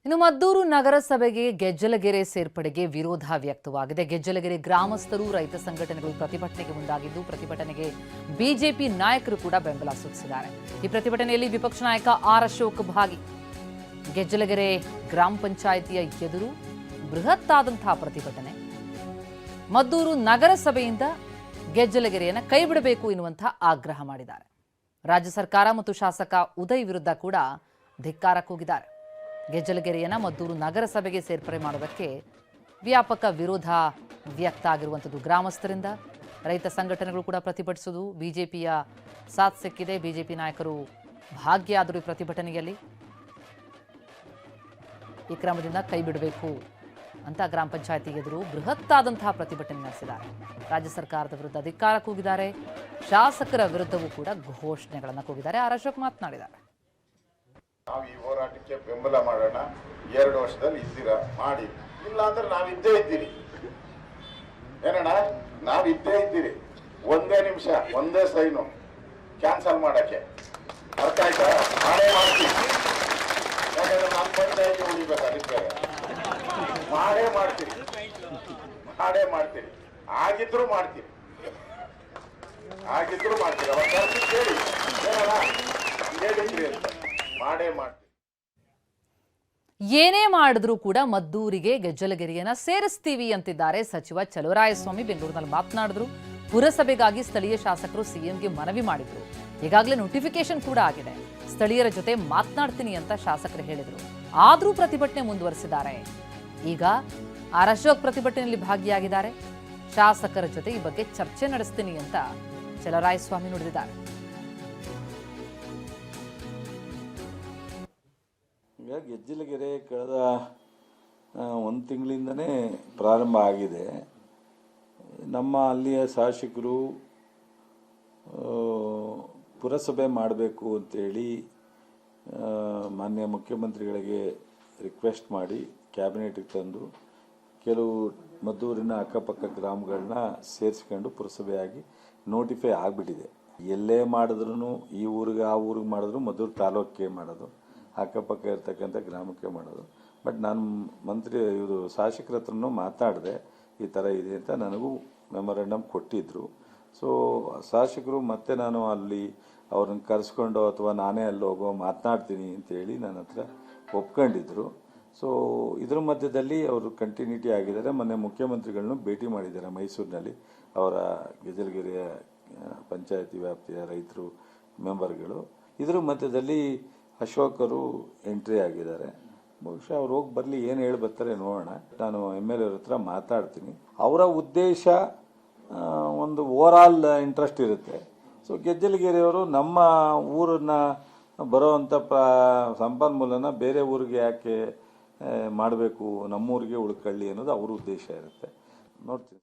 ಇನ್ನು ಮದ್ದೂರು ನಗರಸಭೆಗೆ ಗೆಜ್ಜಲಗೆರೆ ಸೇರ್ಪಡೆಗೆ ವಿರೋಧ ವ್ಯಕ್ತವಾಗಿದೆ. ಗೆಜ್ಜಲಗೆರೆ ಗ್ರಾಮಸ್ಥರು, ರೈತ ಸಂಘಟನೆಗಳು ಪ್ರತಿಭಟನೆಗೆ ಮುಂದಾಗಿದ್ದು, ಪ್ರತಿಭಟನೆಗೆ ಬಿಜೆಪಿ ನಾಯಕರು ಕೂಡ ಬೆಂಬಲ ಸೂಚಿಸಿದ್ದಾರೆ. ಈ ಪ್ರತಿಭಟನೆಯಲ್ಲಿ ವಿಪಕ್ಷ ನಾಯಕ ಆರ್ ಅಶೋಕ್ ಭಾಗಿ. ಗೆಜ್ಜಲಗೆರೆ ಗ್ರಾಮ ಪಂಚಾಯಿತಿಯ ಎದುರು ಬೃಹತ್ತಾದಂತಹ ಪ್ರತಿಭಟನೆ. ಮದ್ದೂರು ನಗರಸಭೆಯಿಂದ ಗೆಜ್ಜಲಗೆರೆಯನ್ನು ಕೈಬಿಡಬೇಕು ಎನ್ನುವಂತಹ ಆಗ್ರಹ ಮಾಡಿದ್ದಾರೆ. ರಾಜ್ಯ ಸರ್ಕಾರ ಮತ್ತು ಶಾಸಕ ಉದಯ್ ವಿರುದ್ಧ ಕೂಡ ಧಿಕ್ಕಾರ ಕೂಗಿದ್ದಾರೆ. ಗೆಜ್ಜಲಗೆರೆಯನ್ನು ಮದ್ದೂರು ನಗರಸಭೆಗೆ ಸೇರ್ಪಡೆ ಮಾಡೋದಕ್ಕೆ ವ್ಯಾಪಕ ವಿರೋಧ ವ್ಯಕ್ತ ಆಗಿರುವಂಥದ್ದು ಗ್ರಾಮಸ್ಥರಿಂದ. ರೈತ ಸಂಘಟನೆಗಳು ಕೂಡ ಪ್ರತಿಭಟಿಸುವುದು. ಬಿಜೆಪಿಯ ಸಾಥ್ ಸಿಕ್ಕಿದೆ. ಬಿಜೆಪಿ ನಾಯಕರು ಭಾಗಿಯಾದರು ಈ ಪ್ರತಿಭಟನೆಯಲ್ಲಿ. ಈ ಕ್ರಮದಿಂದ ಕೈ ಬಿಡಬೇಕು ಅಂತ ಗ್ರಾಮ ಪಂಚಾಯತಿ ಎದುರು ಬೃಹತ್ತಾದಂತಹ ಪ್ರತಿಭಟನೆ ನಡೆಸಿದ್ದಾರೆ. ರಾಜ್ಯ ಸರ್ಕಾರದ ವಿರುದ್ಧ ಧಿಕ್ಕಾರ ಕೂಗಿದ್ದಾರೆ. ಶಾಸಕರ ವಿರುದ್ಧವೂ ಕೂಡ ಘೋಷಣೆಗಳನ್ನು ಕೂಗಿದ್ದಾರೆ. ಆರ್ ಅಶೋಕ್ ಮಾತನಾಡಿದ್ದಾರೆ. ನಾವು ಈ ಹೋರಾಟಕ್ಕೆ ಬೆಂಬಲ ಮಾಡೋಣ. 2 ವರ್ಷದಲ್ಲಿ ಇದ್ದೀರಾ ಮಾಡಿ, ಇಲ್ಲ ಅಂದ್ರೆ ನಾವಿದ್ದೇ ಇದ್ದೀರಿ. ಏನಣ್ಣ, ನಾವಿದ್ದೇ ಇದ್ದೀರಿ. ಒಂದೇ ನಿಮಿಷ, ಒಂದೇ ಸೈನು ಕ್ಯಾನ್ಸಲ್ ಮಾಡಕ್ಕೆ. ಅರ್ಥ ಆಯ್ತಾ? ಮಾಡೇ ಮಾಡ್ತೀವಿ. ಯಾಕಂದ್ರೆ ನಮ್ಮ ಪಂಚಾಯತಿ ಉಳಿಬೇಕು. ಅದಕ್ಕೆ ಮಾಡೇ ಮಾಡ್ತೀರಿ, ಮಾಡೇ ಮಾಡ್ತೀರಿ. ಆಗಿದ್ರು ಮಾಡ್ತೀರಿ, ಆಗಿದ್ರು ಮಾಡ್ತೀರಿ. ಅವಾಗ ಕೇಳಿ ಏನಣ್ಣ ಹೇಳಿದ್ರಿ ಅಂತ. ಮಾಡೇ ಮಾಡ್ತೀವಿ. ಏನೇ ಮಾಡಿದ್ರೂ ಕೂಡ ಮದ್ದೂರಿಗೆ ಗೆಜ್ಜಲಗೆರೆಯನ್ನ ಸೇರಿಸ್ತೀವಿ ಅಂತಿದ್ದಾರೆ ಸಚಿವ ಚಲುವರಾಯಸ್ವಾಮಿ. ಬೆಂಗಳೂರಿನಲ್ಲಿ ಮಾತನಾಡಿದ್ರು. ಪುರಸಭೆಗಾಗಿ ಸ್ಥಳೀಯ ಶಾಸಕರು ಸಿಎಂಗೆ ಮನವಿ ಮಾಡಿದ್ರು. ಈಗಾಗಲೇ ನೋಟಿಫಿಕೇಶನ್ ಕೂಡ ಆಗಿದೆ. ಸ್ಥಳೀಯರ ಜೊತೆ ಮಾತನಾಡ್ತೀನಿ ಅಂತ ಶಾಸಕರು ಹೇಳಿದ್ರು. ಆದರೂ ಪ್ರತಿಭಟನೆ ಮುಂದುವರೆಸಿದ್ದಾರೆ. ಈಗ ಆರ್ ಅಶೋಕ್ ಪ್ರತಿಭಟನೆಯಲ್ಲಿ ಭಾಗಿಯಾಗಿದ್ದಾರೆ. ಶಾಸಕರ ಜೊತೆ ಈ ಬಗ್ಗೆ ಚರ್ಚೆ ನಡೆಸ್ತೀನಿ ಅಂತ ಚಲುವರಾಯಸ್ವಾಮಿ ನುಡಿದಿದ್ದಾರೆ. ಈಗ ಗೆಜ್ಜಲಗೆರೆ ಕಳೆದ 1 ತಿಂಗಳಿಂದನೇ ಪ್ರಾರಂಭ ಆಗಿದೆ. ನಮ್ಮ ಅಲ್ಲಿಯ ಶಾಸಕರು ಪುರಸಭೆ ಮಾಡಬೇಕು ಅಂತೇಳಿ ಮಾನ್ಯ ಮುಖ್ಯಮಂತ್ರಿಗಳಿಗೆ ರಿಕ್ವೆಸ್ಟ್ ಮಾಡಿ ಕ್ಯಾಬಿನೆಟ್ಗೆ ತಂದು ಕೆಲವು ಮದ್ದೂರಿನ ಅಕ್ಕಪಕ್ಕ ಗ್ರಾಮಗಳನ್ನ ಸೇರಿಸ್ಕೊಂಡು ಪುರಸಭೆಯಾಗಿ ನೋಟಿಫೈ ಆಗಿಬಿಟ್ಟಿದೆ. ಎಲ್ಲೇ ಮಾಡಿದ್ರು, ಈ ಊರಿಗೆ ಆ ಊರಿಗೆ ಮಾಡಿದ್ರು ಮದ್ದೂರು ತಾಲೂಕಿಗೆ ಮಾಡೋದು, ಅಕ್ಕಪಕ್ಕ ಇರ್ತಕ್ಕಂಥ ಗ್ರಾಮಕ್ಕೆ ಮಾಡೋದು. ಬಟ್ ನಾನು ಇವರು ಶಾಸಕರ ಹತ್ರನೂ ಮಾತಾಡಿದೆ, ಈ ಥರ ಇದೆ ಅಂತ. ನನಗೂ ಮೆಮೊರಂಡಮ್ ಕೊಟ್ಟಿದ್ದರು. ಸೊ ಶಾಸಕರು ಮತ್ತೆ ನಾನು ಅಲ್ಲಿ ಅವ್ರನ್ನ ಕರೆಸ್ಕೊಂಡು ಅಥವಾ ನಾನೇ ಅಲ್ಲಿ ಹೋಗೋ ಮಾತನಾಡ್ತೀನಿ ಅಂತೇಳಿ ನನ್ನ ಹತ್ರ ಒಪ್ಕೊಂಡಿದ್ರು. ಸೊ ಇದ್ರ ಮಧ್ಯದಲ್ಲಿ ಅವರು ಕಂಟಿನ್ಯೂಟಿ ಆಗಿದ್ದಾರೆ. ಮೊನ್ನೆ ಮುಖ್ಯಮಂತ್ರಿಗಳನ್ನೂ ಭೇಟಿ ಮಾಡಿದ್ದಾರೆ ಮೈಸೂರಿನಲ್ಲಿ. ಅವರ ಗೆಜ್ಜಲಗೆರೆಯ ಪಂಚಾಯತಿ ವ್ಯಾಪ್ತಿಯ ರೈತರು ಮೆಂಬರ್ಗಳು. ಇದ್ರ ಮಧ್ಯದಲ್ಲಿ ಅಶೋಕರು ಎಂಟ್ರಿ ಆಗಿದ್ದಾರೆ. ಬಹುಶಃ ಅವ್ರು ಹೋಗಿ ಬರಲಿ, ಏನು ಹೇಳಿ ಬರ್ತಾರೆ ನೋಡೋಣ. ನಾನು MLA ಅವ್ರ ಹತ್ರ ಮಾತಾಡ್ತೀನಿ. ಅವರ ಉದ್ದೇಶ ಒಂದು ಓವರಾಲ್ ಇಂಟ್ರೆಸ್ಟ್ ಇರುತ್ತೆ. ಸೊ ಗೆಜ್ಜಲಗೆರೆಯವರು ನಮ್ಮ ಊರನ್ನ ಬರೋವಂಥ ಸಂಪನ್ಮೂಲನ ಬೇರೆ ಊರಿಗೆ ಯಾಕೆ ಮಾಡಬೇಕು, ನಮ್ಮೂರಿಗೆ ಉಳ್ಕೊಳ್ಳಿ ಅನ್ನೋದು ಅವ್ರ ಉದ್ದೇಶ ಇರುತ್ತೆ. ನೋಡ್ತೀನಿ.